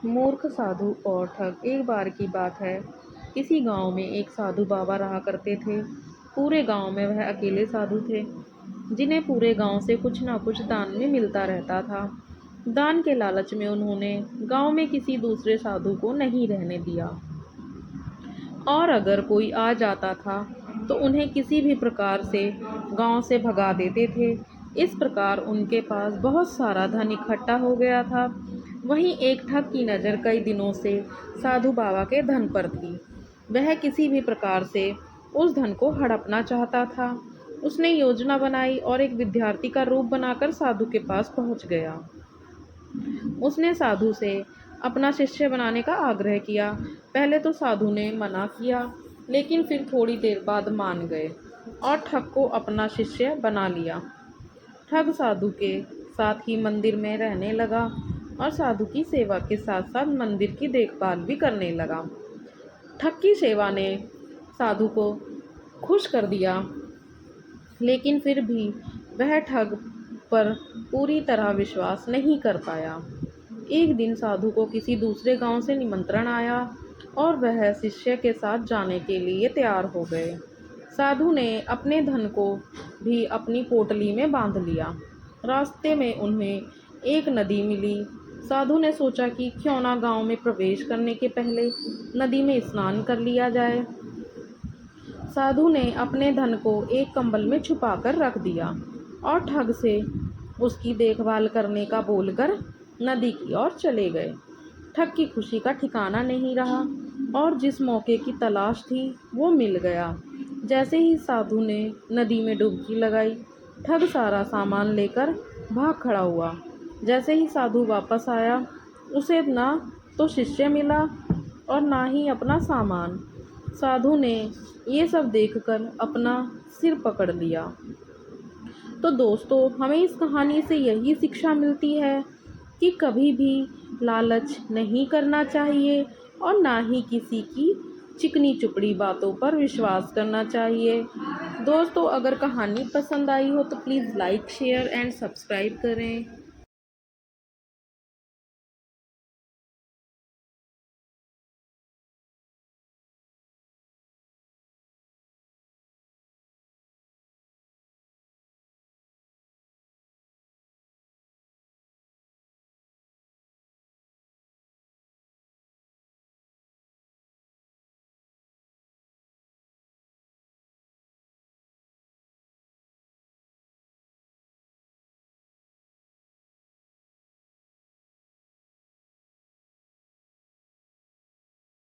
मूर्ख साधु और ठग। एक बार की बात है, किसी गांव में एक साधु बाबा रहा करते थे। पूरे गांव में वह अकेले साधु थे जिन्हें पूरे गांव से कुछ ना कुछ दान में मिलता रहता था। दान के लालच में उन्होंने गांव में किसी दूसरे साधु को नहीं रहने दिया, और अगर कोई आ जाता था तो उन्हें किसी भी प्रकार से गांव से भगा देते थे। इस प्रकार उनके पास बहुत सारा धन इकट्ठा हो गया था। वहीं एक ठग की नज़र कई दिनों से साधु बाबा के धन पर थी। वह किसी भी प्रकार से उस धन को हड़पना चाहता था। उसने योजना बनाई और एक विद्यार्थी का रूप बनाकर साधु के पास पहुंच गया। उसने साधु से अपना शिष्य बनाने का आग्रह किया। पहले तो साधु ने मना किया, लेकिन फिर थोड़ी देर बाद मान गए और ठग को अपना शिष्य बना लिया। ठग साधु के साथ ही मंदिर में रहने लगा और साधु की सेवा के साथ साथ मंदिर की देखभाल भी करने लगा। ठग की सेवा ने साधु को खुश कर दिया, लेकिन फिर भी वह ठग पर पूरी तरह विश्वास नहीं कर पाया। एक दिन साधु को किसी दूसरे गांव से निमंत्रण आया और वह शिष्य के साथ जाने के लिए तैयार हो गए। साधु ने अपने धन को भी अपनी पोटली में बांध लिया। रास्ते में उन्हें एक नदी मिली। साधु ने सोचा कि क्यों ना गांव में प्रवेश करने के पहले नदी में स्नान कर लिया जाए। साधु ने अपने धन को एक कंबल में छुपाकर रख दिया और ठग से उसकी देखभाल करने का बोलकर नदी की ओर चले गए। ठग की खुशी का ठिकाना नहीं रहा और जिस मौके की तलाश थी वो मिल गया। जैसे ही साधु ने नदी में डुबकी लगाई, ठग सारा सामान लेकर भाग खड़ा हुआ। जैसे ही साधु वापस आया, उसे ना तो शिष्य मिला और ना ही अपना सामान। साधु ने ये सब देखकर अपना सिर पकड़ लिया। तो दोस्तों, हमें इस कहानी से यही शिक्षा मिलती है कि कभी भी लालच नहीं करना चाहिए और ना ही किसी की चिकनी चुपड़ी बातों पर विश्वास करना चाहिए। दोस्तों, अगर कहानी पसंद आई हो तो please like, share and subscribe करें।